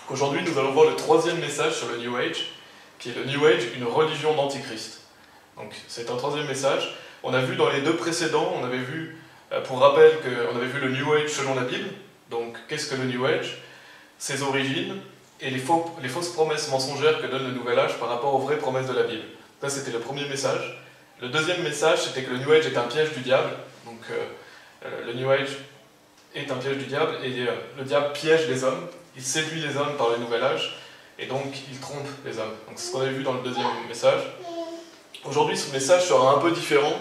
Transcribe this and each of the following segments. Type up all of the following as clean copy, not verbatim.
Aujourd'hui, nous allons voir le troisième message sur le New Age, qui est le New Age, une religion d'antichrist. Donc c'est un troisième message. On a vu dans les deux précédents, on avait vu, pour rappel, qu'on avait vu le New Age selon la Bible. Donc qu'est-ce que le New Age? Ses origines et les fausses promesses mensongères que donne le Nouvel Âge par rapport aux vraies promesses de la Bible. Ça c'était le premier message. Le deuxième message, c'était que le New Age est un piège du diable. Donc le New Age est un piège du diable, et le diable piège les hommes, il séduit les hommes par le Nouvel Âge, et donc il trompe les hommes. Donc c'est ce qu'on avait vu dans le deuxième message. Aujourd'hui, ce message sera un peu différent,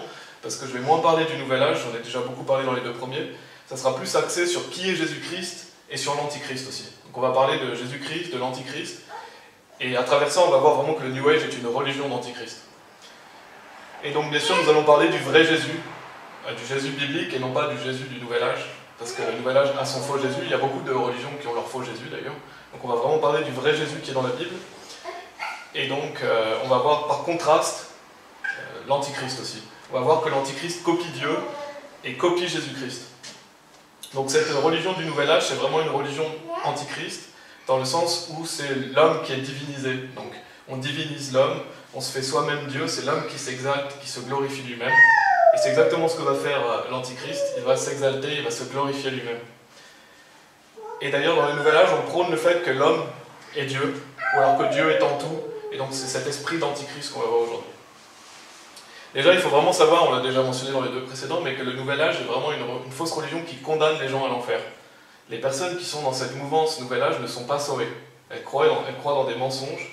parce que je vais moins parler du Nouvel Âge, j'en ai déjà beaucoup parlé dans les deux premiers. Ça sera plus axé sur qui est Jésus-Christ, et sur l'Antichrist aussi. Donc on va parler de Jésus-Christ, de l'Antichrist, et à travers ça, on va voir vraiment que le New Age est une religion d'Antichrist. Et donc bien sûr, nous allons parler du vrai Jésus, du Jésus biblique, et non pas du Jésus du Nouvel Âge, parce que le Nouvel Âge a son faux Jésus. Il y a beaucoup de religions qui ont leur faux Jésus d'ailleurs. Donc on va vraiment parler du vrai Jésus qui est dans la Bible. Et donc on va voir par contraste l'Antichrist aussi. On va voir que l'Antichrist copie Dieu et copie Jésus-Christ. Donc cette religion du Nouvel Âge, c'est vraiment une religion antichrist, dans le sens où c'est l'homme qui est divinisé. Donc on divinise l'homme, on se fait soi-même Dieu, c'est l'homme qui s'exalte, qui se glorifie lui-même. Et c'est exactement ce que va faire l'Antichrist, il va s'exalter, il va se glorifier lui-même. Et d'ailleurs, dans le Nouvel Âge, on prône le fait que l'homme est Dieu, ou alors que Dieu est en tout, et donc c'est cet esprit d'Antichrist qu'on va voir aujourd'hui. Déjà, il faut vraiment savoir, on l'a déjà mentionné dans les deux précédents, mais que le Nouvel Âge est vraiment une fausse religion qui condamne les gens à l'enfer. Les personnes qui sont dans cette mouvance Nouvel Âge ne sont pas sauvées. Elles croient dans des mensonges,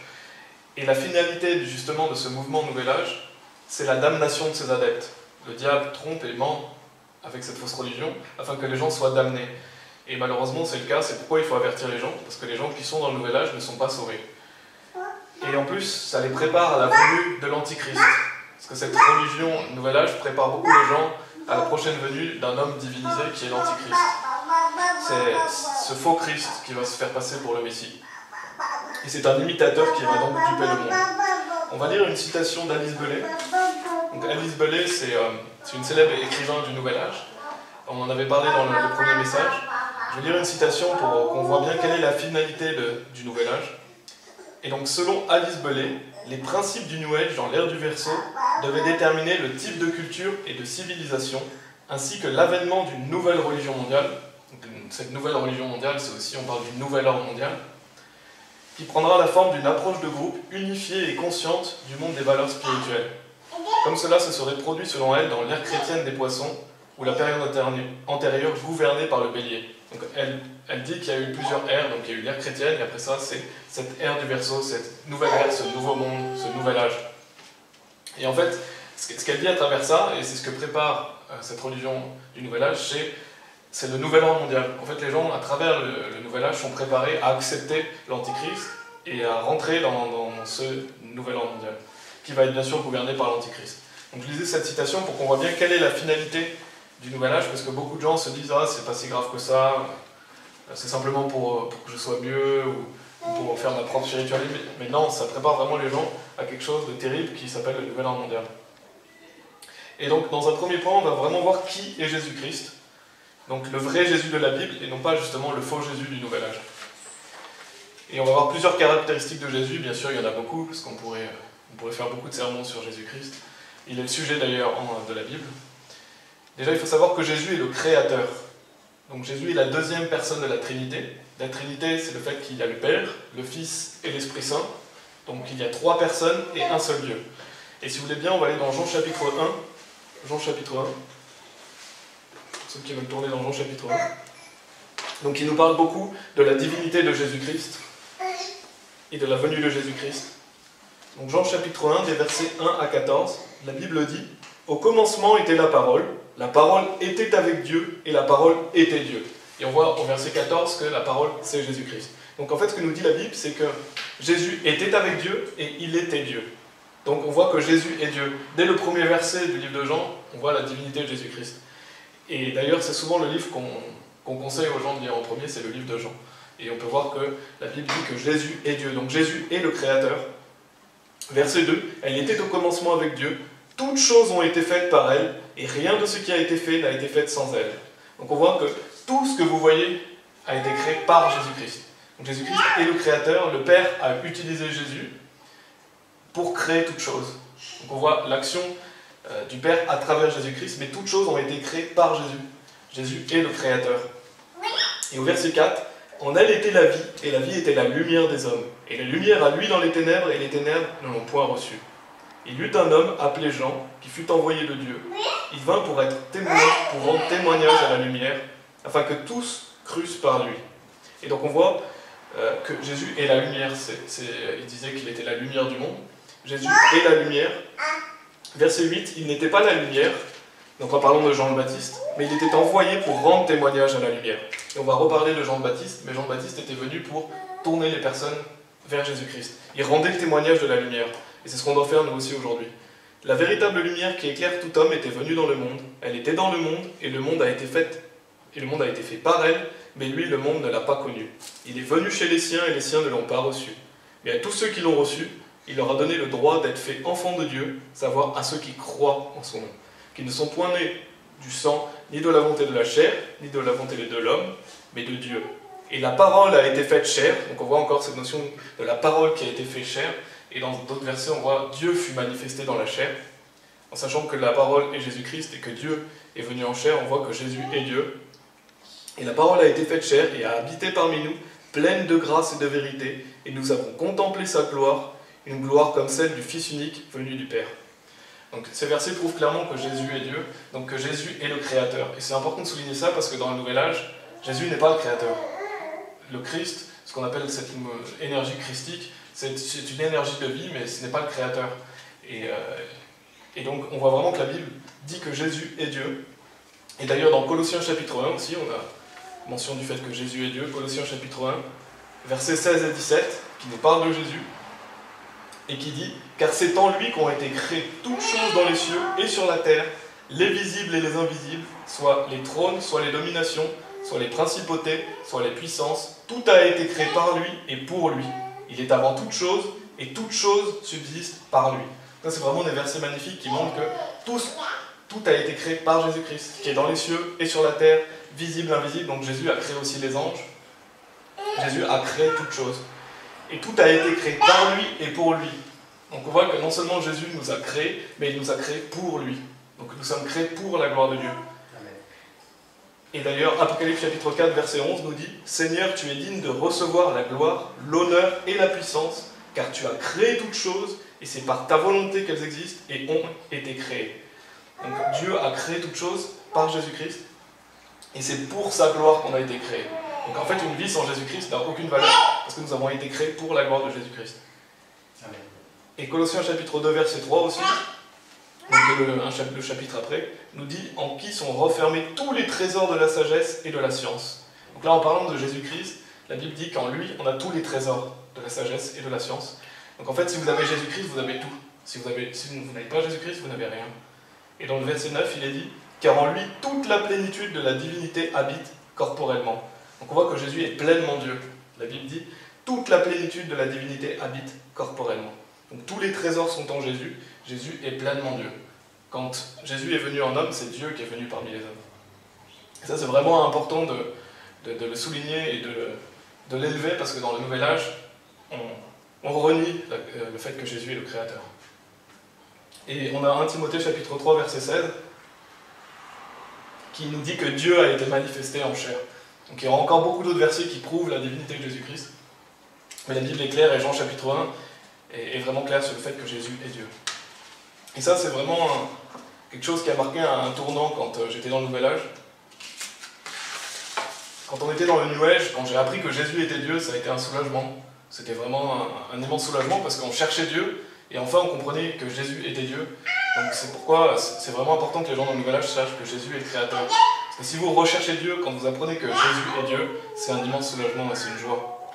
et la finalité justement de ce mouvement Nouvel Âge, c'est la damnation de ses adeptes. Le diable trompe et ment avec cette fausse religion afin que les gens soient damnés. Et malheureusement c'est le cas, c'est pourquoi il faut avertir les gens, parce que les gens qui sont dans le Nouvel Âge ne sont pas sauvés. Et en plus, ça les prépare à la venue de l'Antichrist. Parce que cette religion Nouvel Âge prépare beaucoup les gens à la prochaine venue d'un homme divinisé qui est l'Antichrist. C'est ce faux Christ qui va se faire passer pour le Messie. Et c'est un imitateur qui va donc duper le monde. On va lire une citation d'Alice Bellet. Donc Alice Bellet, c'est une célèbre écrivain du Nouvel Âge. On en avait parlé dans le premier message. Je vais lire une citation pour qu'on voit bien quelle est la finalité du Nouvel Âge. Et donc, selon Alice Bellet, les principes du New Age dans l'ère du Verseau devaient déterminer le type de culture et de civilisation, ainsi que l'avènement d'une nouvelle religion mondiale. Donc, cette nouvelle religion mondiale, c'est aussi, on parle d'une nouvelle ordre mondiale, qui prendra la forme d'une approche de groupe unifiée et consciente du monde des valeurs spirituelles. Comme cela se serait produit selon elle dans l'ère chrétienne des poissons, ou la période antérieure gouvernée par le bélier. Donc elle dit qu'il y a eu plusieurs ères, donc il y a eu l'ère chrétienne, et après ça c'est cette ère du Verseau, cette nouvelle ère, ce nouveau monde, ce nouvel âge. Et en fait, ce qu'elle dit à travers ça, et c'est ce que prépare cette religion du nouvel âge, c'est le nouvel ordre mondial. En fait, les gens, à travers le nouvel âge, sont préparés à accepter l'Antichrist et à rentrer dans ce nouvel ordre mondial, qui va être bien sûr gouverné par l'Antichrist. Donc je lisais cette citation pour qu'on voit bien quelle est la finalité du Nouvel Âge, parce que beaucoup de gens se disent « Ah, c'est pas si grave que ça, c'est simplement pour que je sois mieux, ou pour faire ma propre spiritualité. » Mais non, ça prépare vraiment les gens à quelque chose de terrible qui s'appelle le Nouvel Ordre Mondial. Et donc, dans un premier point, on va vraiment voir qui est Jésus-Christ, donc le vrai Jésus de la Bible, et non pas justement le faux Jésus du Nouvel Âge. Et on va voir plusieurs caractéristiques de Jésus, bien sûr, il y en a beaucoup, parce qu'on pourrait faire beaucoup de sermons sur Jésus-Christ. Il est le sujet d'ailleurs de la Bible. Déjà, il faut savoir que Jésus est le Créateur. Donc Jésus est la deuxième personne de la Trinité. La Trinité, c'est le fait qu'il y a le Père, le Fils et l'Esprit Saint. Donc il y a trois personnes et un seul Dieu. Et si vous voulez bien, on va aller dans Jean chapitre 1. Jean chapitre 1. Pour ceux qui veulent tourner dans Jean chapitre 1. Donc il nous parle beaucoup de la divinité de Jésus-Christ et de la venue de Jésus-Christ. Donc Jean chapitre 1, des versets 1 à 14, la Bible dit « Au commencement était la parole était avec Dieu, et la parole était Dieu. » Et on voit au verset 14 que la parole, c'est Jésus-Christ. Donc en fait, ce que nous dit la Bible, c'est que Jésus était avec Dieu, et il était Dieu. Donc on voit que Jésus est Dieu. Dès le premier verset du livre de Jean, on voit la divinité de Jésus-Christ. Et d'ailleurs, c'est souvent le livre qu'on conseille aux gens de lire en premier, c'est le livre de Jean. Et on peut voir que la Bible dit que Jésus est Dieu. Donc Jésus est le Créateur. Verset 2, « Elle était au commencement avec Dieu, toutes choses ont été faites par elle, et rien de ce qui a été fait n'a été fait sans elle. » Donc on voit que tout ce que vous voyez a été créé par Jésus-Christ. Donc Jésus-Christ est le Créateur, le Père a utilisé Jésus pour créer toute chose. Donc on voit l'action du Père à travers Jésus-Christ, mais toutes choses ont été créées par Jésus. Jésus est le Créateur. Et au verset 4, en elle était la vie, et la vie était la lumière des hommes. Et la lumière a lui dans les ténèbres, et les ténèbres ne l'ont point reçue. Il y eut un homme appelé Jean, qui fut envoyé de Dieu. Il vint pour être témoin, pour rendre témoignage à la lumière, afin que tous crussent par lui. Et donc on voit que Jésus est la lumière. Il disait qu'il était la lumière du monde. Jésus est la lumière. Verset 8, il n'était pas la lumière, donc en parlant de Jean le Baptiste, mais il était envoyé pour rendre témoignage à la lumière. Et on va reparler de Jean le Baptiste, mais Jean le Baptiste était venu pour tourner les personnes vers Jésus-Christ. Il rendait le témoignage de la lumière. Et c'est ce qu'on doit faire nous aussi aujourd'hui. La véritable lumière qui éclaire tout homme était venue dans le monde. Elle était dans le monde, et le monde a été fait par elle, mais lui, le monde ne l'a pas connu. Il est venu chez les siens, et les siens ne l'ont pas reçu. Mais à tous ceux qui l'ont reçu, il leur a donné le droit d'être faits enfants de Dieu, savoir à ceux qui croient en son nom, qui ne sont point nés du sang, ni de la volonté de la chair, ni de la volonté de l'homme, mais de Dieu. Et la parole a été faite chair, donc on voit encore cette notion de la parole qui a été faite chair, et dans d'autres versets on voit Dieu fut manifesté dans la chair, en sachant que la parole est Jésus-Christ et que Dieu est venu en chair, on voit que Jésus est Dieu. Et la parole a été faite chair et a habité parmi nous, pleine de grâce et de vérité, et nous avons contemplé sa gloire, une gloire comme celle du Fils unique venu du Père. Donc ces versets prouvent clairement que Jésus est Dieu, donc que Jésus est le Créateur. Et c'est important de souligner ça parce que dans le Nouvel Âge, Jésus n'est pas le Créateur. Le Christ, ce qu'on appelle cette énergie christique, c'est une énergie de vie, mais ce n'est pas le Créateur. Et donc on voit vraiment que la Bible dit que Jésus est Dieu. Et d'ailleurs dans Colossiens chapitre 1 aussi, on a mention du fait que Jésus est Dieu. Colossiens chapitre 1, versets 16 et 17, qui nous parle de Jésus, et qui dit « Car c'est en lui qu'ont été créées toutes choses dans les cieux et sur la terre, les visibles et les invisibles, soit les trônes, soit les dominations, soit les principautés, soit les puissances, tout a été créé par lui et pour lui. Il est avant toute chose, et toute chose subsiste par lui. » Ça, c'est vraiment des versets magnifiques qui montrent que tout a été créé par Jésus-Christ, qui est dans les cieux et sur la terre, visible, invisible. Donc Jésus a créé aussi les anges. Jésus a créé toutes choses. Et tout a été créé par lui et pour lui. Donc on voit que non seulement Jésus nous a créés, mais il nous a créés pour lui. Donc nous sommes créés pour la gloire de Dieu. Et d'ailleurs, Apocalypse chapitre 4, verset 11 nous dit « Seigneur, tu es digne de recevoir la gloire, l'honneur et la puissance, car tu as créé toutes choses, et c'est par ta volonté qu'elles existent et ont été créées. » Donc Dieu a créé toutes choses par Jésus-Christ, et c'est pour sa gloire qu'on a été créés. Donc en fait, une vie sans Jésus-Christ n'a aucune valeur, parce que nous avons été créés pour la gloire de Jésus-Christ. Et Colossiens chapitre 2, verset 3 aussi, donc le chapitre après, nous dit « En qui sont renfermés tous les trésors de la sagesse et de la science. » Donc là, en parlant de Jésus-Christ, la Bible dit qu'en lui, on a tous les trésors de la sagesse et de la science. Donc en fait, si vous avez Jésus-Christ, vous avez tout. Si vous n'avez pas Jésus-Christ, vous n'avez rien. Et dans le verset 9, il est dit « Car en lui, toute la plénitude de la divinité habite corporellement. » Donc on voit que Jésus est pleinement Dieu. La Bible dit « Toute la plénitude de la divinité habite corporellement. » Donc tous les trésors sont en Jésus. Jésus est pleinement Dieu. Quand Jésus est venu en homme, c'est Dieu qui est venu parmi les hommes. Et ça, c'est vraiment important de le souligner et de l'élever, parce que dans le Nouvel Âge, on renie le fait que Jésus est le Créateur. Et on a 1 Timothée chapitre 3, verset 16, qui nous dit que Dieu a été manifesté en chair. Donc il y aura encore beaucoup d'autres versets qui prouvent la divinité de Jésus-Christ. Mais la Bible est claire, et Jean chapitre 1 est vraiment clair sur le fait que Jésus est Dieu. Et ça, c'est vraiment quelque chose qui a marqué un tournant quand j'étais dans le Nouvel Âge. Quand on était dans le New Age, quand j'ai appris que Jésus était Dieu, ça a été un soulagement. C'était vraiment un immense soulagement, parce qu'on cherchait Dieu, et enfin on comprenait que Jésus était Dieu. Donc c'est pourquoi c'est vraiment important que les gens dans le Nouvel Âge sachent que Jésus est le Créateur. Parce que si vous recherchez Dieu, quand vous apprenez que Jésus est Dieu, c'est un immense soulagement et c'est une joie.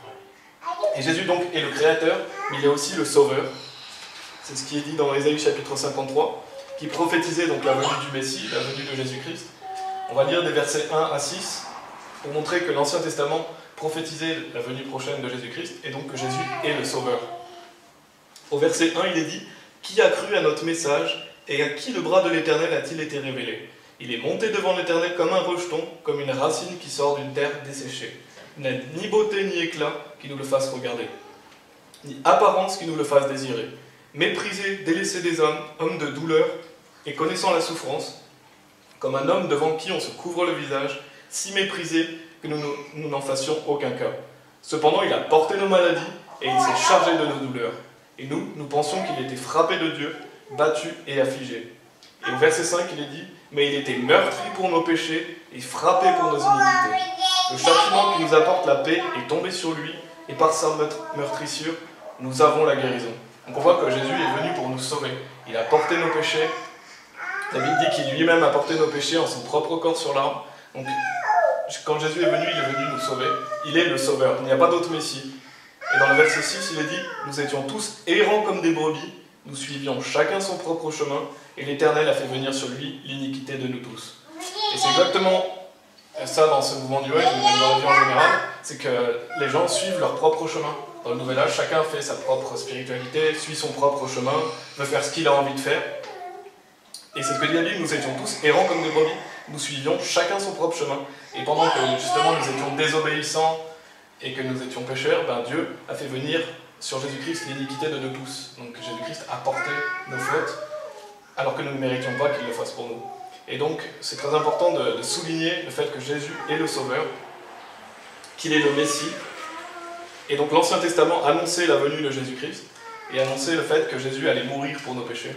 Et Jésus donc est le Créateur, mais il est aussi le Sauveur. C'est ce qui est dit dans Ésaïe chapitre 53, qui prophétisait donc la venue du Messie, la venue de Jésus-Christ. On va lire des versets 1 à 6 pour montrer que l'Ancien Testament prophétisait la venue prochaine de Jésus-Christ et donc que Jésus est le Sauveur. Au verset 1, il est dit « Qui a cru à notre message et à qui le bras de l'Éternel a-t-il été révélé? Il est monté devant l'Éternel comme un rejeton, comme une racine qui sort d'une terre desséchée. n'ait ni beauté ni éclat qui nous le fasse regarder, ni apparence qui nous le fasse désirer. Méprisé, délaissé des hommes, homme de douleur, et connaissant la souffrance, comme un homme devant qui on se couvre le visage, si méprisé que nous n'en fassions aucun cas. Cependant, il a porté nos maladies, et il s'est chargé de nos douleurs. Et nous pensions qu'il était frappé de Dieu, battu et affligé. Et au verset 5, il est dit, « Mais il était meurtri pour nos péchés, et frappé pour nos iniquités. Le châtiment qui nous apporte la paix est tombé sur lui, et par sa meurtrissure, nous avons la guérison. » Donc on voit que Jésus est venu pour nous sauver. Il a porté nos péchés. La Bible dit qu'il lui-même a porté nos péchés en son propre corps sur l'arbre. Donc quand Jésus est venu nous sauver. Il est le sauveur. Il n'y a pas d'autre Messie. Et dans le verset 6, il est dit, « Nous étions tous errants comme des brebis, nous suivions chacun son propre chemin, et l'Éternel a fait venir sur lui l'iniquité de nous tous. » Et c'est exactement ça dans ce mouvement du New Age, mais dans la vie en général, c'est que les gens suivent leur propre chemin. Dans le Nouvel Âge, chacun fait sa propre spiritualité, suit son propre chemin, veut faire ce qu'il a envie de faire. Et c'est ce que dit la Bible, nous étions tous errants comme des brebis, nous suivions chacun son propre chemin. Et pendant que justement nous étions désobéissants et que nous étions pécheurs, Dieu a fait venir sur Jésus-Christ l'iniquité de nous tous. Donc Jésus-Christ a porté nos fautes, alors que nous ne méritions pas qu'il le fasse pour nous. Et donc c'est très important de souligner le fait que Jésus est le Sauveur, qu'il est le Messie. Et donc l'Ancien Testament annonçait la venue de Jésus-Christ et annonçait le fait que Jésus allait mourir pour nos péchés.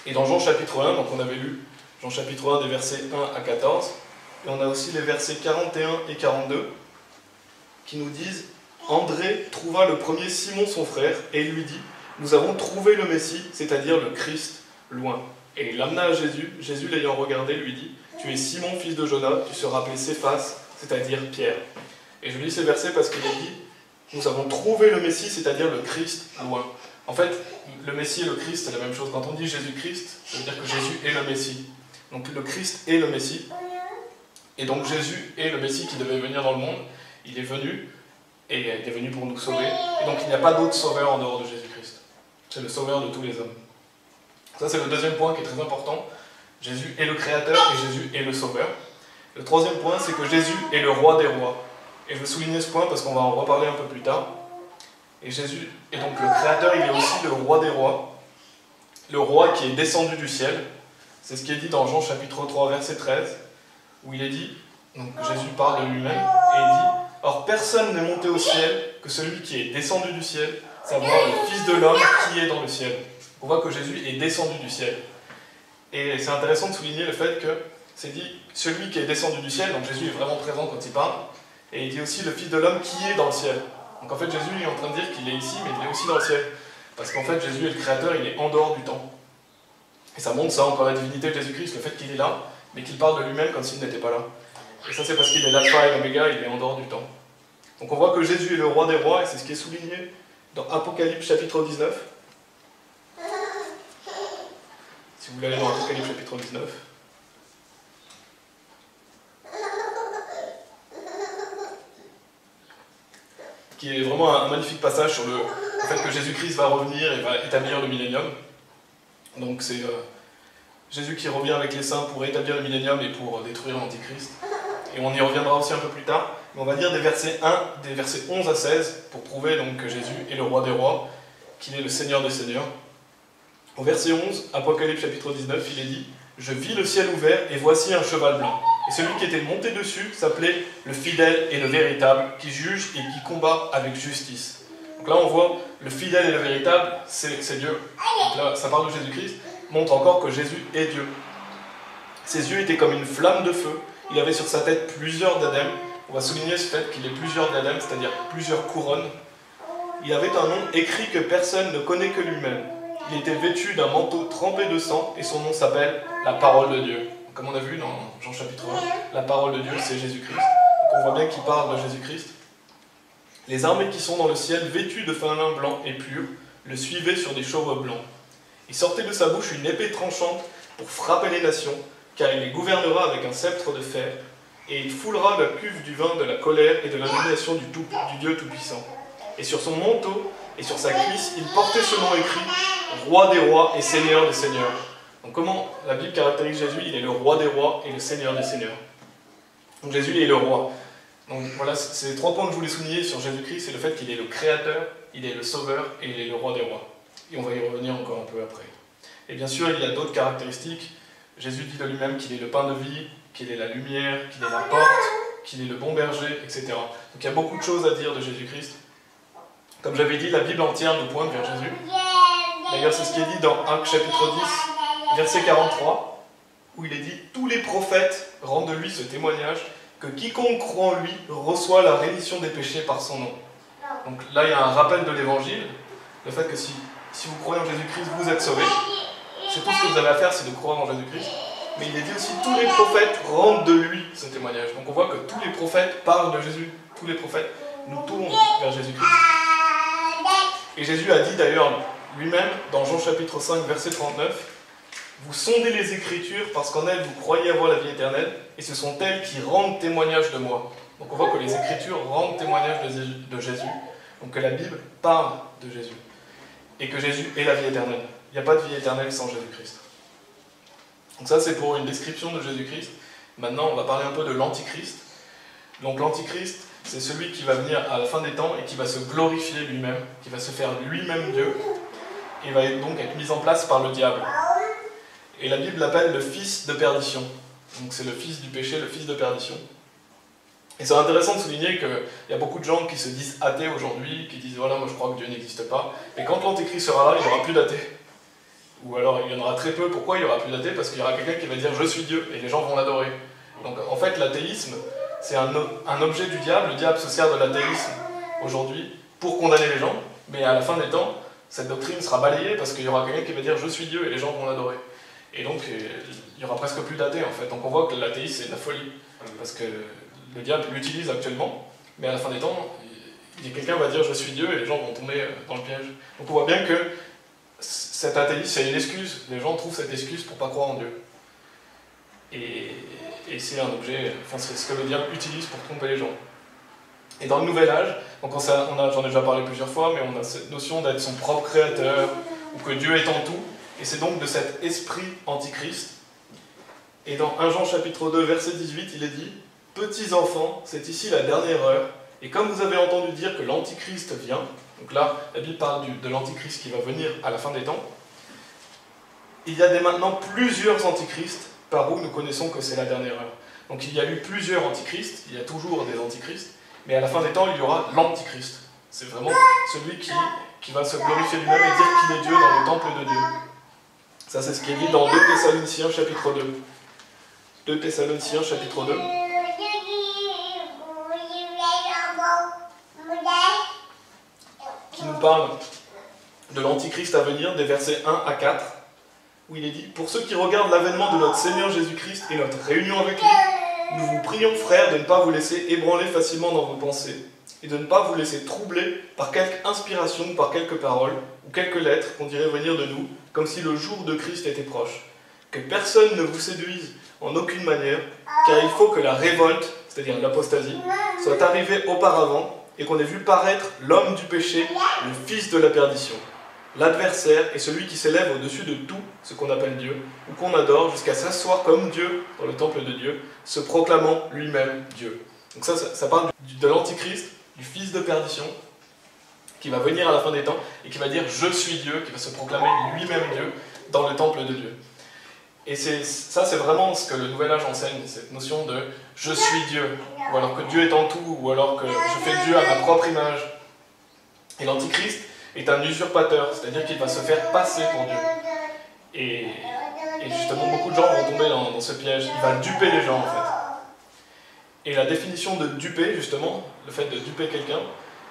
Et dans Jean chapitre 1, donc on avait lu Jean chapitre 1 des versets 1 à 14, et on a aussi les versets 41 et 42 qui nous disent « André trouva le premier Simon son frère et lui dit « Nous avons trouvé le Messie, c'est-à-dire le Christ, loin. » Et il l'amena à Jésus. Jésus l'ayant regardé lui dit « Tu es Simon, fils de Jonas, tu seras appelé Céphas, c'est-à-dire Pierre. » Et je lis ces versets parce qu'il est dit « Nous avons trouvé le Messie, c'est-à-dire le Christ, loin. » En fait, le Messie et le Christ, c'est la même chose. Quand on dit Jésus-Christ, ça veut dire que Jésus est le Messie. Donc le Christ est le Messie. Et donc Jésus est le Messie qui devait venir dans le monde. Il est venu, et il est venu pour nous sauver. Et donc il n'y a pas d'autre sauveur en dehors de Jésus-Christ. C'est le sauveur de tous les hommes. Ça, c'est le deuxième point qui est très important. Jésus est le Créateur et Jésus est le Sauveur. Le troisième point, c'est que Jésus est le roi des rois. Et je veux souligner ce point parce qu'on va en reparler un peu plus tard. Et Jésus est donc le Créateur, il est aussi le roi des rois. Le roi qui est descendu du ciel. C'est ce qui est dit dans Jean chapitre 3, verset 13, où il est dit, donc Jésus parle de lui-même, et il dit « Or personne n'est monté au ciel que celui qui est descendu du ciel, savoir le Fils de l'homme qui est dans le ciel. » On voit que Jésus est descendu du ciel. Et c'est intéressant de souligner le fait que c'est dit celui qui est descendu du ciel, donc Jésus est vraiment présent quand il parle, et il dit aussi le Fils de l'homme qui est dans le ciel. Donc en fait Jésus est en train de dire qu'il est ici, mais il est aussi dans le ciel. Parce qu'en fait Jésus est le Créateur, il est en dehors du temps. Et ça montre ça encore la divinité de Jésus-Christ, le fait qu'il est là, mais qu'il parle de lui-même comme s'il n'était pas là. Et ça c'est parce qu'il est l'alpha et l'oméga, il est en dehors du temps. Donc on voit que Jésus est le roi des rois, et c'est ce qui est souligné dans Apocalypse chapitre 19. Si vous voulez aller dans Apocalypse chapitre 19. Qui est vraiment un magnifique passage sur le fait que Jésus-Christ va revenir et va établir le millénium. Donc c'est Jésus qui revient avec les saints pour établir le millénium et pour détruire l'Antichrist. Et on y reviendra aussi un peu plus tard. Mais on va dire des versets 11 à 16 pour prouver donc que Jésus est le roi des rois, qu'il est le Seigneur des seigneurs. Au verset 11, Apocalypse chapitre 19, il est dit « Je vis le ciel ouvert et voici un cheval blanc. Et celui qui était monté dessus s'appelait le fidèle et le véritable, qui juge et qui combat avec justice. » Donc là on voit le fidèle et le véritable, c'est Dieu. Donc là ça parle de Jésus-Christ, montre encore que Jésus est Dieu. Ses yeux étaient comme une flamme de feu, il avait sur sa tête plusieurs diadèmes. On va souligner ce fait qu'il ait plusieurs diadèmes, c'est-à-dire plusieurs couronnes. Il avait un nom écrit que personne ne connaît que lui-même. Il était vêtu d'un manteau trempé de sang et son nom s'appelle la parole de Dieu. Comme on a vu dans Jean chapitre 1, la parole de Dieu c'est Jésus-Christ. Donc on voit bien qu'il parle de Jésus-Christ. Les armées qui sont dans le ciel, vêtues de fin lin blanc et pur, le suivaient sur des chevaux blancs. Il sortait de sa bouche une épée tranchante pour frapper les nations, car il les gouvernera avec un sceptre de fer, et il foulera la cuve du vin de la colère et de l'indignation du Dieu Tout-Puissant. Et sur son manteau et sur sa cuisse, il portait ce nom écrit « Roi des rois et Seigneur des seigneurs ». Donc comment la Bible caractérise Jésus? Il est le roi des rois et le Seigneur des seigneurs. Donc Jésus est le roi. Donc voilà, c'est les 3 points que je voulais souligner sur Jésus-Christ, c'est le fait qu'il est le Créateur, il est le Sauveur et il est le Roi des Rois. Et on va y revenir encore un peu après. Et bien sûr, il y a d'autres caractéristiques. Jésus dit de lui-même qu'il est le pain de vie, qu'il est la lumière, qu'il est la porte, qu'il est le bon berger, etc. Donc il y a beaucoup de choses à dire de Jésus-Christ. Comme j'avais dit, la Bible entière nous pointe vers Jésus. D'ailleurs, c'est ce qui est dit dans Actes chapitre 10, verset 43, où il est dit « Tous les prophètes rendent de lui ce témoignage que quiconque croit en lui reçoit la rémission des péchés par son nom. » Donc là, il y a un rappel de l'Évangile, le fait que si vous croyez en Jésus-Christ, vous êtes sauvés. C'est tout ce que vous avez à faire, c'est de croire en Jésus-Christ. Mais il est dit aussi, tous les prophètes rendent de lui ce témoignage. Donc on voit que tous les prophètes parlent de Jésus. Tous les prophètes nous tournent vers Jésus-Christ. Et Jésus a dit d'ailleurs lui-même, dans Jean chapitre 5, verset 39, « Vous sondez les Écritures parce qu'en elles vous croyez avoir la vie éternelle, et ce sont elles qui rendent témoignage de moi. » Donc on voit que les Écritures rendent témoignage de Jésus. Donc que la Bible parle de Jésus. Et que Jésus est la vie éternelle. Il n'y a pas de vie éternelle sans Jésus-Christ. Donc ça, c'est pour une description de Jésus-Christ. Maintenant, on va parler un peu de l'Antichrist. Donc l'Antichrist, c'est celui qui va venir à la fin des temps et qui va se glorifier lui-même, qui va se faire lui-même Dieu, et va donc être mis en place par le diable. Et la Bible l'appelle le fils de perdition. Donc c'est le fils du péché, le fils de perdition. Et c'est intéressant de souligner qu'il y a beaucoup de gens qui se disent athées aujourd'hui, qui disent voilà, moi je crois que Dieu n'existe pas. Et quand l'Antéchrist sera là, il n'y aura plus d'athées. Ou alors il y en aura très peu. Pourquoi il n'y aura plus d'athées? Parce qu'il y aura quelqu'un qui va dire je suis Dieu, et les gens vont l'adorer. Donc en fait, l'athéisme, c'est un objet du diable. Le diable se sert de l'athéisme aujourd'hui pour condamner les gens, mais à la fin des temps, cette doctrine sera balayée parce qu'il y aura quelqu'un qui va dire je suis Dieu, et les gens vont l'adorer. Et donc il n'y aura presque plus d'athées en fait. Donc on voit que l'athéisme c'est de la folie. Parce que le diable l'utilise actuellement, mais à la fin des temps, quelqu'un va dire je suis Dieu et les gens vont tomber dans le piège. Donc on voit bien que cet athéisme, c'est une excuse. Les gens trouvent cette excuse pour ne pas croire en Dieu. Et c'est un objet, enfin c'est ce que le diable utilise pour tromper les gens. Et dans le Nouvel Âge, donc j'en ai déjà parlé plusieurs fois, mais on a cette notion d'être son propre créateur, ou que Dieu est en tout, et c'est donc de cet esprit antichrist. Et dans 1 Jean chapitre 2, verset 18, il est dit « Petits enfants, c'est ici la dernière heure, et comme vous avez entendu dire que l'Antichrist vient, donc là, la Bible parle de l'Antichrist qui va venir à la fin des temps, il y a dès maintenant plusieurs Antichrists, par où nous connaissons que c'est la dernière heure. Donc il y a eu plusieurs Antichrists, il y a toujours des Antichrists, mais à la fin des temps, il y aura l'Antichrist. C'est vraiment celui qui va se glorifier lui-même et dire qu'il est Dieu dans le temple de Dieu. Ça, c'est ce qui est dit dans 2 Thessaloniciens chapitre 2. 2 Thessaloniciens chapitre 2. Qui nous parle de l'Antichrist à venir, des versets 1 à 4, où il est dit « Pour ceux qui regardent l'avènement de notre Seigneur Jésus-Christ et notre réunion avec lui, nous vous prions, frères, de ne pas vous laisser ébranler facilement dans vos pensées, et de ne pas vous laisser troubler par quelque inspiration ou par quelques paroles, ou quelques lettres qu'on dirait venir de nous, comme si le jour de Christ était proche. Que personne ne vous séduise en aucune manière, car il faut que la révolte, c'est-à-dire l'apostasie, soit arrivée auparavant, et qu'on ait vu paraître l'homme du péché, le fils de la perdition, l'adversaire et celui qui s'élève au-dessus de tout ce qu'on appelle Dieu, ou qu'on adore, jusqu'à s'asseoir comme Dieu dans le temple de Dieu, se proclamant lui-même Dieu. » Donc ça parle de l'Antichrist, du fils de perdition, qui va venir à la fin des temps, et qui va dire « Je suis Dieu », qui va se proclamer lui-même Dieu dans le temple de Dieu. Et ça, c'est vraiment ce que le Nouvel Âge enseigne, cette notion de « je suis Dieu », ou alors que Dieu est en tout, ou alors que je fais Dieu à ma propre image. Et l'Antichrist est un usurpateur, c'est-à-dire qu'il va se faire passer pour Dieu. Et justement, beaucoup de gens vont tomber dans ce piège. Il va duper les gens, en fait. Et la définition de duper, justement, le fait de duper quelqu'un,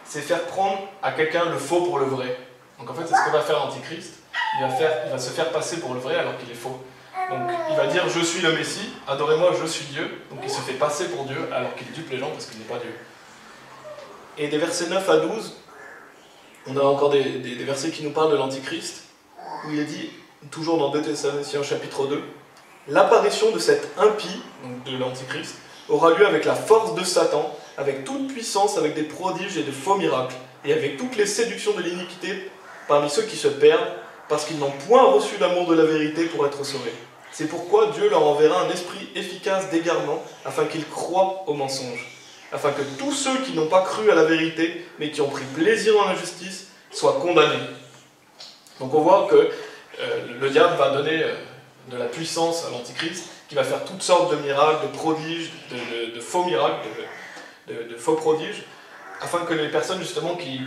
c'est faire prendre à quelqu'un le faux pour le vrai. Donc en fait, c'est ce que va faire l'Antichrist. Il va se faire passer pour le vrai alors qu'il est faux. Donc il va dire « Je suis le Messie, adorez-moi, je suis Dieu ». Donc il se fait passer pour Dieu alors qu'il dupe les gens parce qu'il n'est pas Dieu. Et des versets 9 à 12, on a encore des versets qui nous parlent de l'Antichrist, où il est dit, toujours dans 2 Thessaloniciens chapitre 2, « L'apparition de cet impie, donc de l'Antichrist, aura lieu avec la force de Satan, avec toute puissance, avec des prodiges et de faux miracles, et avec toutes les séductions de l'iniquité parmi ceux qui se perdent, parce qu'ils n'ont point reçu l'amour de la vérité pour être sauvés. C'est pourquoi Dieu leur enverra un esprit efficace d'égarement, afin qu'ils croient au mensonge, afin que tous ceux qui n'ont pas cru à la vérité, mais qui ont pris plaisir dans l'injustice, soient condamnés. Donc on voit que le diable va donner de la puissance à l'Antichrist, qui va faire toutes sortes de miracles, de prodiges, de faux miracles, de faux prodiges, afin que les personnes justement qui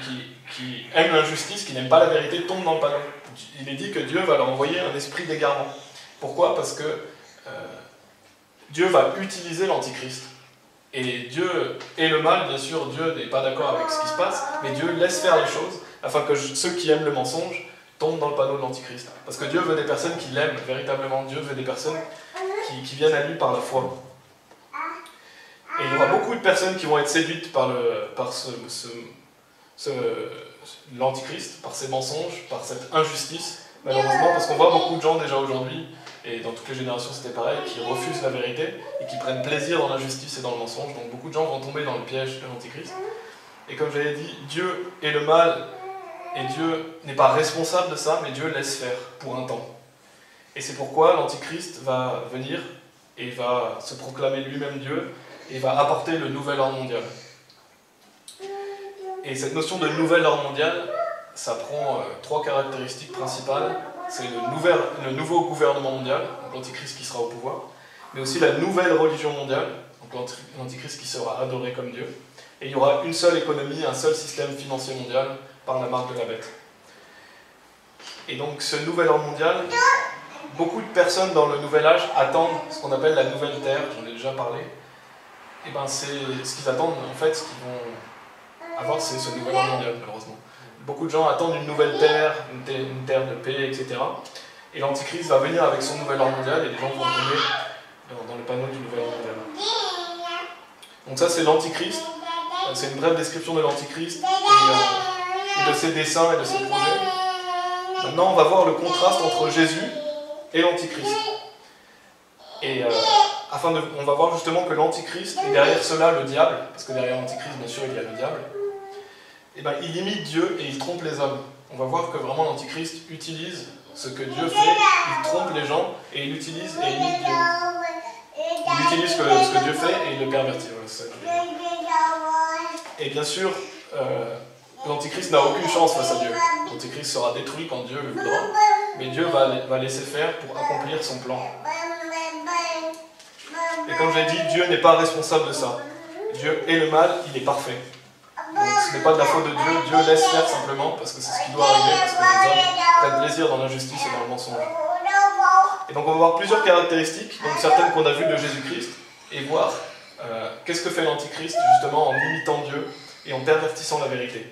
aiment l'injustice, qui n'aiment pas la vérité, tombent dans le panneau. Il est dit que Dieu va leur envoyer un esprit d'égarement. Pourquoi? Parce que Dieu va utiliser l'Antichrist. Et Dieu est le mal, bien sûr, Dieu n'est pas d'accord avec ce qui se passe, mais Dieu laisse faire les choses, afin que ceux qui aiment le mensonge tombent dans le panneau de l'Antichrist. Parce que Dieu veut des personnes qui l'aiment véritablement, Dieu veut des personnes qui viennent à lui par la foi. Et il y aura beaucoup de personnes qui vont être séduites par l'Antichrist, par ses mensonges, par cette injustice, malheureusement, parce qu'on voit beaucoup de gens déjà aujourd'hui, et dans toutes les générations c'était pareil, qui refusent la vérité et qui prennent plaisir dans l'injustice et dans le mensonge. Donc beaucoup de gens vont tomber dans le piège de l'Antichrist. Et comme j'avais dit, Dieu est le mal, et Dieu n'est pas responsable de ça, mais Dieu laisse faire pour un temps. Et c'est pourquoi l'Antichrist va venir et va se proclamer lui-même Dieu, et va apporter le nouvel ordre mondial. Et cette notion de nouvel ordre mondial, ça prend trois caractéristiques principales. C'est le nouveau gouvernement mondial, donc l'Antichrist qui sera au pouvoir, mais aussi la nouvelle religion mondiale, donc l'Antichrist qui sera adoré comme Dieu. Et il y aura une seule économie, un seul système financier mondial par la marque de la bête. Et donc ce nouvel ordre mondial, beaucoup de personnes dans le nouvel âge attendent ce qu'on appelle la nouvelle terre, j'en ai déjà parlé. Et ben c'est ce qu'ils attendent, en fait, ce qu'ils vont avoir, c'est ce nouvel ordre mondial, malheureusement. Beaucoup de gens attendent une nouvelle terre, une terre de paix, etc. Et l'Antichrist va venir avec son nouvel ordre mondial et les gens vont tomber dans le panneau du nouvel ordre mondial. Donc ça c'est l'Antichrist, c'est une brève description de l'Antichrist et de ses desseins et de ses projets. Maintenant on va voir le contraste entre Jésus et l'Antichrist. Et on va voir justement que l'Antichrist, et derrière cela le diable, parce que derrière l'Antichrist bien sûr il y a le diable, et ben, il imite Dieu et il trompe les hommes. On va voir que vraiment l'Antichrist utilise ce que Dieu fait, il trompe les gens et il utilise et imite Dieu. Il utilise ce que Dieu fait et il le pervertit. Voilà, et bien sûr, l'Antichrist n'a aucune chance face à Dieu. L'Antichrist sera détruit quand Dieu le voudra, mais Dieu va laisser faire pour accomplir son plan. Et comme j'ai dit, Dieu n'est pas responsable de ça. Dieu est le mal, il est parfait. Donc ce n'est pas de la faute de Dieu, Dieu laisse faire simplement parce que c'est ce qui doit arriver, parce que les hommes prennent plaisir dans l'injustice et dans le mensonge. Et donc on va voir plusieurs caractéristiques, donc certaines qu'on a vues de Jésus-Christ, et voir qu'est-ce que fait l'Antichrist justement en imitant Dieu et en pervertissant la vérité.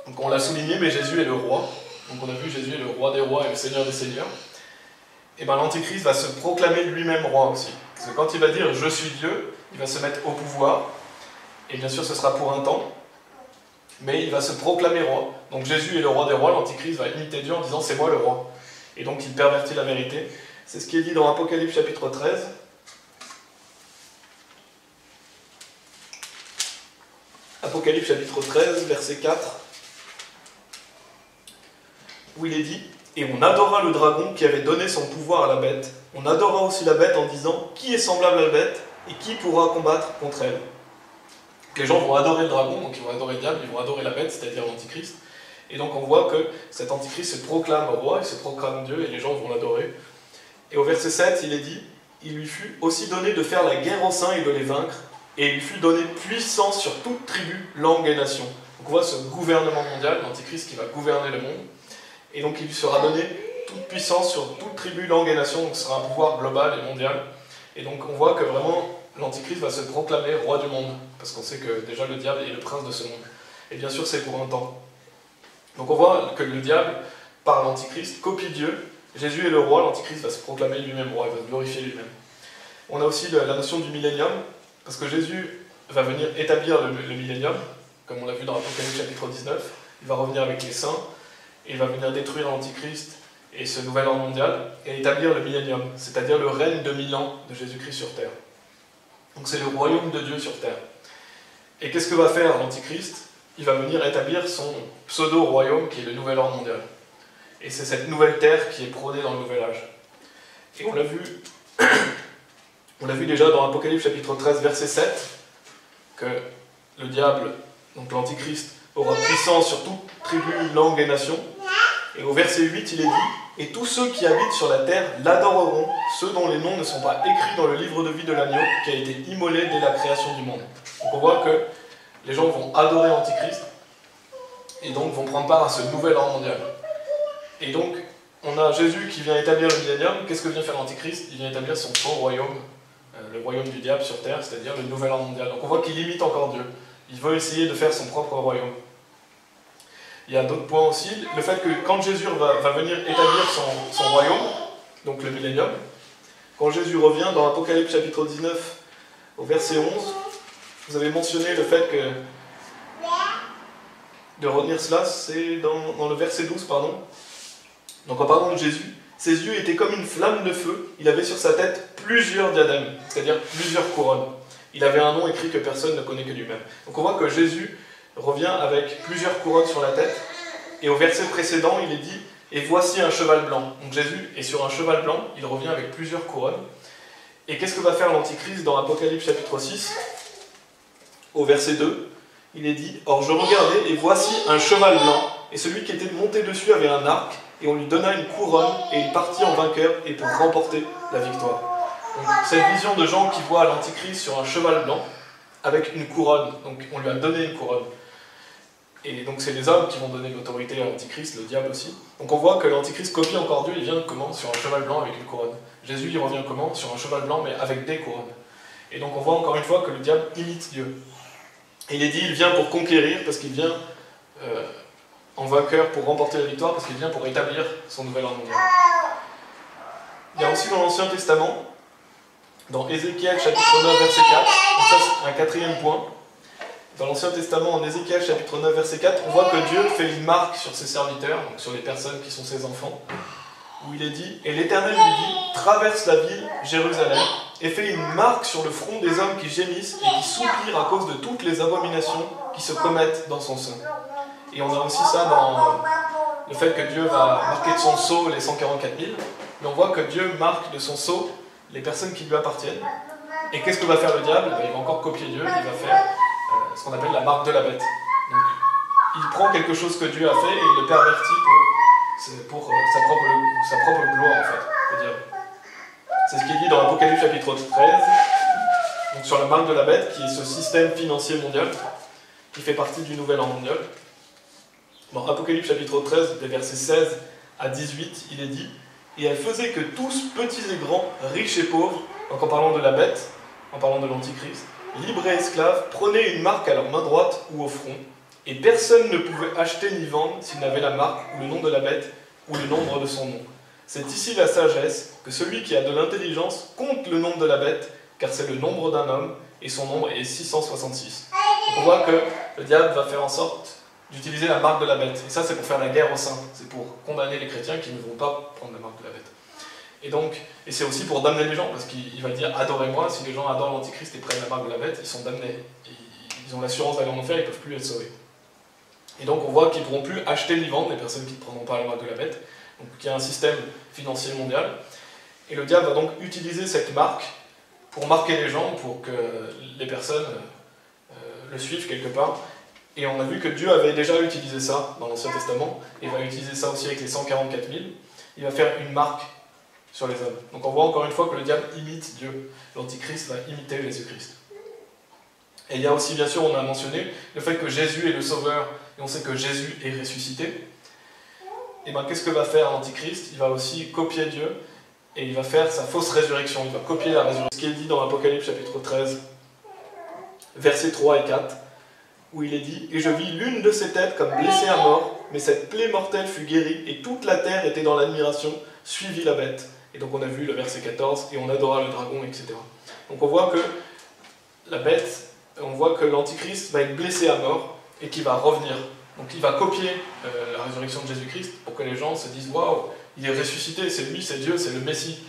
Donc on l'a souligné, mais Jésus est le roi. Donc on a vu Jésus est le roi des rois et le seigneur des seigneurs. Et bien l'Antichrist va se proclamer lui-même roi aussi. Parce que quand il va dire « je suis Dieu », il va se mettre au pouvoir. Et bien sûr ce sera pour un temps. Mais il va se proclamer roi. Donc Jésus est le roi des rois, l'Antichrist va imiter Dieu en disant « c'est moi le roi ». Et donc il pervertit la vérité. C'est ce qui est dit dans Apocalypse chapitre 13. Apocalypse chapitre 13, verset 4. Où il est dit « Et on adora le dragon qui avait donné son pouvoir à la bête. On adora aussi la bête en disant « Qui est semblable à la bête et qui pourra combattre contre elle ?» Les gens vont adorer le dragon, donc ils vont adorer le diable, ils vont adorer la bête, c'est-à-dire l'Antichrist. Et donc on voit que cet Antichrist se proclame roi, il se proclame Dieu, et les gens vont l'adorer. Et au verset 7, il est dit « Il lui fut aussi donné de faire la guerre aux saints et de les vaincre, et il lui fut donné puissance sur toute tribu, langue et nation. » Donc on voit ce gouvernement mondial, l'Antichrist qui va gouverner le monde. Et donc il lui sera donné toute puissance sur toute tribu, langue et nation, donc ce sera un pouvoir global et mondial. Et donc on voit que vraiment l'Antichrist va se proclamer roi du monde, parce qu'on sait que déjà le diable est le prince de ce monde. Et bien sûr c'est pour un temps. Donc on voit que le diable, par l'Antichrist, copie Dieu. Jésus est le roi, l'Antichrist va se proclamer lui-même roi, il va se glorifier lui-même. On a aussi la notion du millénium, parce que Jésus va venir établir le millénium, comme on l'a vu dans Apocalypse chapitre 19. Il va revenir avec les saints, et il va venir détruire l'Antichrist et ce nouvel ordre mondial, et établir le millénium, c'est-à-dire le règne de 1000 ans de Jésus-Christ sur terre. Donc c'est le royaume de Dieu sur terre. Et qu'est-ce que va faire l'Antichrist? Il va venir établir son pseudo-royaume qui est le nouvel ordre mondial. Et c'est cette nouvelle terre qui est prônée dans le nouvel âge. Et on l'a vu déjà dans Apocalypse chapitre 13 verset 7, que le diable, donc l'Antichrist, aura puissance sur toute tribu, langue et nation. Et au verset 8, il est dit « Et tous ceux qui habitent sur la terre l'adoreront, ceux dont les noms ne sont pas écrits dans le livre de vie de l'agneau, qui a été immolé dès la création du monde. » Donc on voit que les gens vont adorer l'Antichrist, et donc vont prendre part à ce nouvel ordre mondial. Et donc, on a Jésus qui vient établir le millénium. Qu'est-ce que vient faire l'Antichrist? Il vient établir son faux royaume, le royaume du diable sur terre, c'est-à-dire le nouvel ordre mondial. Donc on voit qu'il imite encore Dieu. Il veut essayer de faire son propre royaume. Il y a d'autres points aussi. Le fait que quand Jésus va venir établir son royaume, donc le millénium, quand Jésus revient dans Apocalypse chapitre 19, au verset 11, vous avez mentionné le fait que... De retenir cela, c'est dans le verset 12, pardon. Donc en parlant de Jésus, ses yeux étaient comme une flamme de feu, il avait sur sa tête plusieurs diadèmes, c'est-à-dire plusieurs couronnes. Il avait un nom écrit que personne ne connaît que lui-même. Donc on voit que Jésus revient avec plusieurs couronnes sur la tête, et au verset précédent, il est dit « Et voici un cheval blanc ». Donc Jésus est sur un cheval blanc, il revient avec plusieurs couronnes. Et qu'est-ce que va faire l'Antichrist dans Apocalypse chapitre 6 ? Au verset 2, il est dit « Or je regardais, et voici un cheval blanc, et celui qui était monté dessus avait un arc, et on lui donna une couronne, et il partit en vainqueur, et pour remporter la victoire. » Donc cette vision de gens qui voient l'Antichrist sur un cheval blanc, avec une couronne, donc on lui a donné une couronne. Et donc c'est les hommes qui vont donner l'autorité à l'Antichrist, le diable aussi. Donc on voit que l'Antichrist copie encore Dieu, il vient comment? Sur un cheval blanc avec une couronne. Jésus il revient comment? Sur un cheval blanc mais avec des couronnes. Et donc on voit encore une fois que le diable imite Dieu. Et il est dit, il vient pour conquérir, parce qu'il vient en vainqueur pour remporter la victoire, parce qu'il vient pour établir son nouvel ordre mondial. Il y a aussi dans l'Ancien Testament, dans Ézéchiel chapitre 9 verset 4, donc ça c'est un quatrième point. Dans l'Ancien Testament, en Ézéchiel chapitre 9 verset 4, on voit que Dieu fait une marque sur ses serviteurs, donc sur les personnes qui sont ses enfants, où il est dit, et l'Éternel lui dit, traverse la ville, Jérusalem, et fait une marque sur le front des hommes qui gémissent et qui soupirent à cause de toutes les abominations qui se commettent dans son sein. Et on a aussi ça dans le fait que Dieu va marquer de son sceau les 144 000, mais on voit que Dieu marque de son sceau les personnes qui lui appartiennent. Et qu'est-ce que va faire le diable? Il va encore copier Dieu, il va faire ce qu'on appelle la marque de la bête. Donc, il prend quelque chose que Dieu a fait et il le pervertit pour sa propre gloire, en fait, le diable. C'est ce qui est dit dans Apocalypse chapitre 13, donc sur la marque de la bête, qui est ce système financier mondial, qui fait partie du nouvel ordre mondial. Dans Apocalypse chapitre 13, des versets 16 à 18, il est dit « Et elle faisait que tous, petits et grands, riches et pauvres, donc en parlant de la bête, en parlant de l'Antichrist, libres et esclaves, prenaient une marque à leur main droite ou au front, et personne ne pouvait acheter ni vendre s'il n'avait la marque ou le nom de la bête ou le nombre de son nom. C'est ici la sagesse, que celui qui a de l'intelligence compte le nombre de la bête, car c'est le nombre d'un homme, et son nombre est 666. » Donc on voit que le diable va faire en sorte d'utiliser la marque de la bête. Et ça, c'est pour faire la guerre au sein. C'est pour condamner les chrétiens qui ne vont pas prendre la marque de la bête. Et c'est aussi pour damner les gens, parce qu'il va dire « Adorez-moi », si les gens adorent l'Antichrist et prennent la marque de la bête, ils sont damnés. Ils ont l'assurance d'aller en enfer, ils ne peuvent plus être sauvés. Et donc on voit qu'ils ne pourront plus acheter ni vendre les personnes qui ne prendront pas la marque de la bête. Donc il y a un système financier mondial. Et le diable va donc utiliser cette marque pour marquer les gens, pour que les personnes le suivent quelque part. Et on a vu que Dieu avait déjà utilisé ça dans l'Ancien Testament, et va utiliser ça aussi avec les 144 000. Il va faire une marque sur les hommes. Donc on voit encore une fois que le diable imite Dieu. L'Antichrist va imiter Jésus-Christ. Et il y a aussi, bien sûr, on a mentionné le fait que Jésus est le Sauveur, et on sait que Jésus est ressuscité. Et bien qu'est-ce que va faire l'Antichrist? Il va aussi copier Dieu, et il va faire sa fausse résurrection. Il va copier la résurrection. Ce qui est dit dans l'Apocalypse chapitre 13, versets 3 et 4, où il est dit « Et je vis l'une de ses têtes comme blessée à mort, mais cette plaie mortelle fut guérie, et toute la terre était dans l'admiration, suivit la bête. » Et donc on a vu le verset 14, « Et on adora le dragon, etc. » Donc on voit que la bête, on voit que l'Antichrist va être blessé à mort, et qu'il va revenir. Donc il va copier la résurrection de Jésus-Christ, pour que les gens se disent « Waouh, il est ressuscité, c'est lui, c'est Dieu, c'est le Messie. »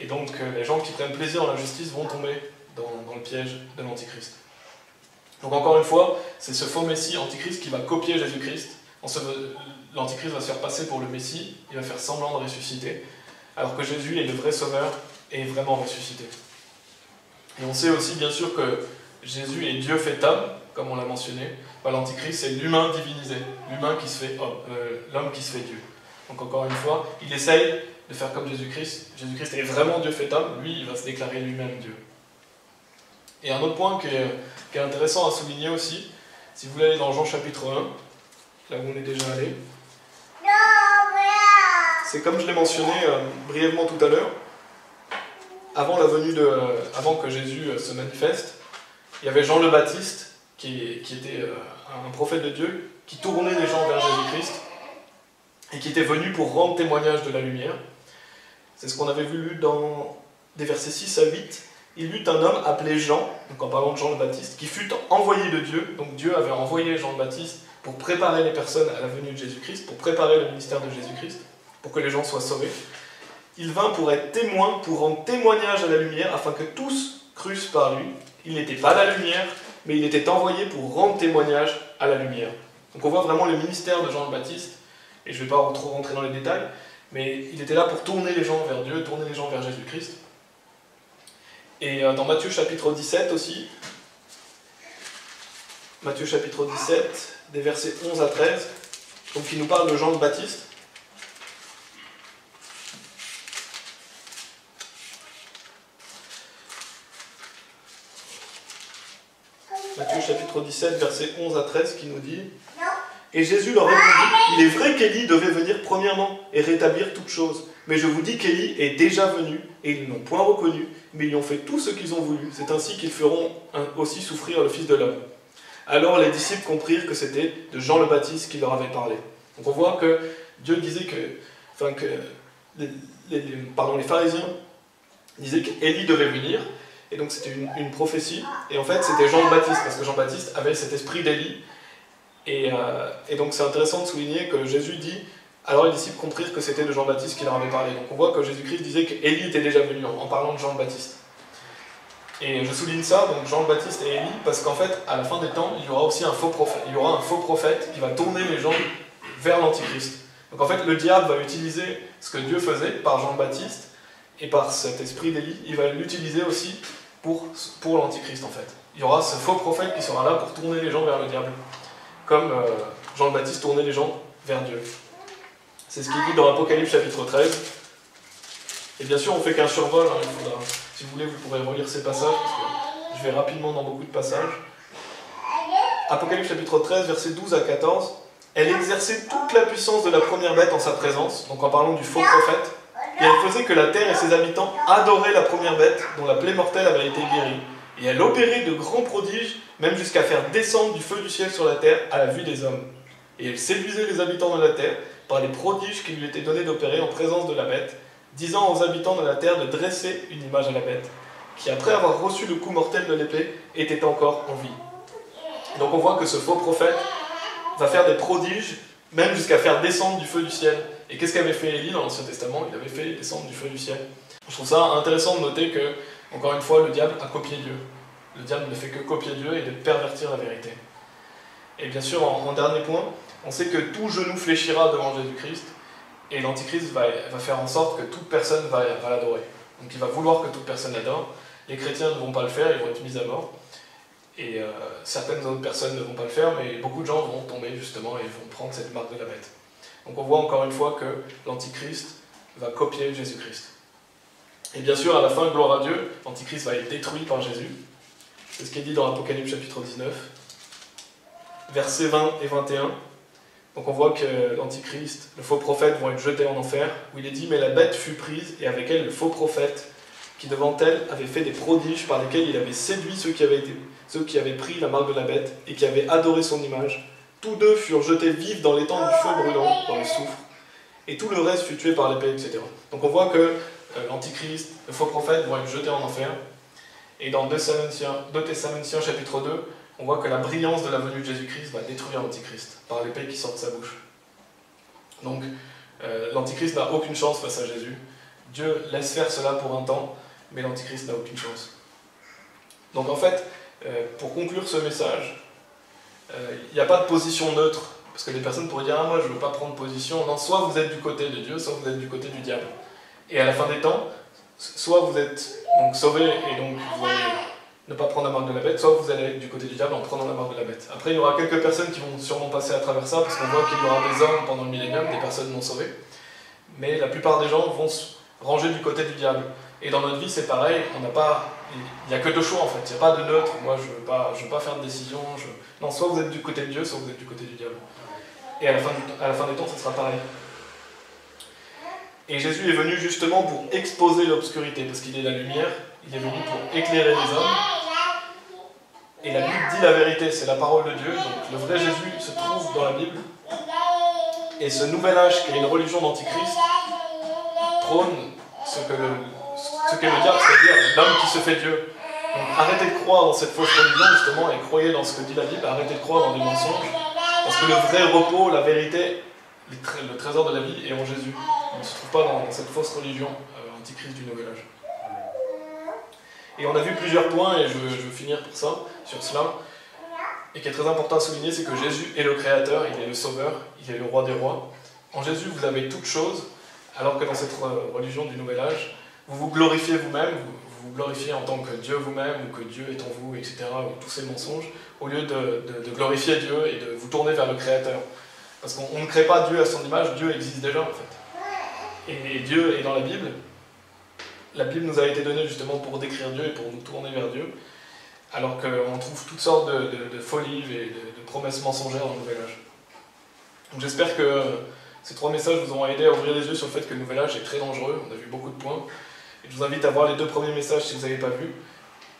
Et donc les gens qui prennent plaisir dans la justice vont tomber dans le piège de l'Antichrist. Donc encore une fois, c'est ce faux Messie Antichrist qui va copier Jésus-Christ. L'Antichrist va se faire passer pour le Messie, il va faire semblant de ressusciter, alors que Jésus est le vrai Sauveur et est vraiment ressuscité. Et on sait aussi bien sûr que Jésus est Dieu fait homme, comme on l'a mentionné, l'Antichrist c'est l'humain divinisé, l'humain qui se fait homme, l'homme qui se fait Dieu. Donc encore une fois, il essaye de faire comme Jésus-Christ. Jésus-Christ est vraiment Dieu fait homme, lui il va se déclarer lui-même Dieu. Et un autre point qui est intéressant à souligner aussi, si vous voulez aller dans Jean chapitre 1, là où on est déjà allé, c'est comme je l'ai mentionné brièvement tout à l'heure, avant que Jésus se manifeste, il y avait Jean le Baptiste, qui était un prophète de Dieu, qui tournait les gens vers Jésus-Christ, et qui était venu pour rendre témoignage de la lumière. C'est ce qu'on avait vu dans des versets 6 à 8. Il y eut un homme appelé Jean, donc en parlant de Jean le Baptiste, qui fut envoyé de Dieu. Donc Dieu avait envoyé Jean le Baptiste pour préparer les personnes à la venue de Jésus-Christ, pour préparer le ministère de Jésus-Christ, pour que les gens soient sauvés. Il vint pour être témoin, pour rendre témoignage à la lumière, afin que tous crussent par lui. Il n'était pas la lumière, mais il était envoyé pour rendre témoignage à la lumière. Donc on voit vraiment le ministère de Jean le Baptiste, et je ne vais pas trop rentrer dans les détails, mais il était là pour tourner les gens vers Dieu, tourner les gens vers Jésus-Christ. Et dans Matthieu chapitre 17 aussi, Matthieu chapitre 17, des versets 11 à 13, donc qui nous parle de Jean le Baptiste. Matthieu chapitre 17, versets 11 à 13, qui nous dit « Et Jésus leur répondit, il est vrai qu'Élie devait venir premièrement et rétablir toutes choses. Mais je vous dis qu'Élie est déjà venu, et ils n'ont point reconnu, mais ils ont fait tout ce qu'ils ont voulu. C'est ainsi qu'ils feront aussi souffrir le Fils de l'homme. » Alors les disciples comprirent que c'était de Jean le Baptiste qui leur avait parlé. Donc on voit que Dieu disait les pharisiens disaient qu'Élie devait venir, et donc c'était une prophétie, et en fait c'était Jean le Baptiste, parce que Jean le Baptiste avait cet esprit d'Élie, et donc c'est intéressant de souligner que Jésus dit, alors les disciples comprirent que c'était de Jean le Baptiste qui leur avait parlé. Donc on voit que Jésus-Christ disait qu'Élie était déjà venu en parlant de Jean le Baptiste. Et je souligne ça, donc Jean le Baptiste et Élie, parce qu'en fait, à la fin des temps, il y aura aussi un faux prophète. Il y aura un faux prophète qui va tourner les gens vers l'Antichrist. Donc en fait, le diable va utiliser ce que Dieu faisait par Jean le Baptiste, et par cet esprit d'Élie, il va l'utiliser aussi pour l'Antichrist en fait. Il y aura ce faux prophète qui sera là pour tourner les gens vers le diable, comme Jean le Baptiste tournait les gens vers Dieu. C'est ce qu'il dit dans Apocalypse chapitre 13. Et bien sûr, on fait qu'un survol, hein, si vous voulez, vous pourrez relire ces passages, parce que je vais rapidement dans beaucoup de passages. Apocalypse chapitre 13, versets 12 à 14. Elle exerçait toute la puissance de la première bête en sa présence, donc en parlant du faux prophète, et elle faisait que la terre et ses habitants adoraient la première bête, dont la plaie mortelle avait été guérie. Et elle opérait de grands prodiges, même jusqu'à faire descendre du feu du ciel sur la terre à la vue des hommes. Et elle séduisait les habitants de la terre par les prodiges qui lui étaient donnés d'opérer en présence de la bête, disant aux habitants de la terre de dresser une image à la bête, qui après avoir reçu le coup mortel de l'épée, était encore en vie. Donc on voit que ce faux prophète va faire des prodiges, même jusqu'à faire descendre du feu du ciel. Et qu'est-ce qu'avait fait Élie dans l'Ancien Testament? Il avait fait descendre du feu du ciel. Je trouve ça intéressant de noter que, encore une fois, le diable a copié Dieu. Le diable ne fait que copier Dieu et de pervertir la vérité. Et bien sûr, en dernier point, on sait que tout genou fléchira devant Jésus-Christ, et l'Antichrist va faire en sorte que toute personne va l'adorer. Donc il va vouloir que toute personne l'adore. Les chrétiens ne vont pas le faire, ils vont être mis à mort. Et certaines autres personnes ne vont pas le faire, mais beaucoup de gens vont tomber justement et vont prendre cette marque de la bête. Donc on voit encore une fois que l'Antichrist va copier Jésus-Christ. Et bien sûr, à la fin, gloire à Dieu, l'Antichrist va être détruit par Jésus. C'est ce qui est dit dans Apocalypse chapitre 19, versets 20 et 21. Donc on voit que l'Antichrist, le faux prophète vont être jetés en enfer, où il est dit « Mais la bête fut prise, et avec elle le faux prophète, qui devant elle avait fait des prodiges par lesquels il avait séduit ceux qui avaient pris la marque de la bête, et qui avaient adoré son image. Tous deux furent jetés vifs dans l'étang du feu brûlant, dans le soufre, et tout le reste fut tué par l'épée, etc. » Donc on voit que l'Antichrist, le faux prophète vont être jetés en enfer. Et dans 2 Thessaloniciens chapitre 2, on voit que la brillance de la venue de Jésus-Christ va détruire l'Antichrist par l'épée qui sort de sa bouche. Donc l'Antichrist n'a aucune chance face à Jésus. Dieu laisse faire cela pour un temps, mais l'Antichrist n'a aucune chance. Donc en fait, pour conclure ce message, il n'y a pas de position neutre, parce que des personnes pourraient dire « Ah, moi je ne veux pas prendre position ». Non, soit vous êtes du côté de Dieu, soit vous êtes du côté du diable. Et à la fin des temps, soit vous êtes donc sauvés et donc vous allez ne pas prendre la marque de la bête, soit vous allez être du côté du diable en prenant la marque de la bête. Après, il y aura quelques personnes qui vont sûrement passer à travers ça, parce qu'on voit qu'il y aura des hommes pendant le millénium, des personnes non sauvées. Mais la plupart des gens vont se ranger du côté du diable. Et dans notre vie, c'est pareil, il n'y a que deux choix en fait, il n'y a pas de neutre. Moi, je ne veux pas faire de décision. Non, soit vous êtes du côté de Dieu, soit vous êtes du côté du diable. Et à la fin des temps, ce sera pareil. Et Jésus est venu justement pour exposer l'obscurité, parce qu'il est la lumière, il est venu pour éclairer les hommes. Et la Bible dit la vérité, c'est la parole de Dieu, donc le vrai Jésus se trouve dans la Bible. Et ce nouvel âge, qui est une religion d'antichrist, prône ce qu'est le diable, c'est-à-dire l'homme qui se fait Dieu. Donc arrêtez de croire dans cette fausse religion, justement, et croyez dans ce que dit la Bible, arrêtez de croire dans des mensonges, parce que le vrai repos, la vérité, le trésor de la vie est en Jésus. On ne se trouve pas dans cette fausse religion antichrist du Nouvel Âge. Et on a vu plusieurs points, et je veux finir sur cela. Et qui est très important à souligner, c'est que Jésus est le Créateur, il est le Sauveur, il est le Roi des Rois. En Jésus, vous avez toutes choses, alors que dans cette religion du Nouvel Âge, vous vous glorifiez vous-même, vous vous glorifiez en tant que Dieu vous-même, ou que Dieu est en vous, etc., ou tous ces mensonges, au lieu de glorifier Dieu et de vous tourner vers le Créateur. Parce qu'on ne crée pas Dieu à son image, Dieu existe déjà en fait. Et Dieu est dans la Bible. La Bible nous a été donnée justement pour décrire Dieu et pour nous tourner vers Dieu, alors qu'on trouve toutes sortes de folies et de promesses mensongères dans le Nouvel Âge. Donc j'espère que ces 3 messages vous auront aidé à ouvrir les yeux sur le fait que le Nouvel Âge est très dangereux, on a vu beaucoup de points. Et je vous invite à voir les 2 premiers messages si vous n'avez pas vu,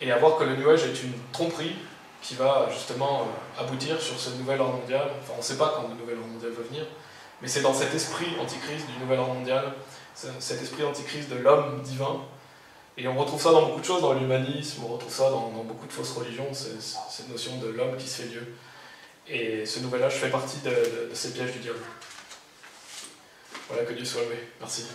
et à voir que le New Age est une tromperie qui va justement aboutir sur ce nouvel ordre mondial. Enfin, on ne sait pas quand le nouvel ordre mondial va venir, mais c'est dans cet esprit antichrist du nouvel ordre mondial, cet esprit antichrist de l'homme divin. Et on retrouve ça dans beaucoup de choses, dans l'humanisme, on retrouve ça dans beaucoup de fausses religions, cette notion de l'homme qui se fait Dieu. Et ce nouvel âge fait partie de ces pièges du diable. Voilà, que Dieu soit loué. Merci.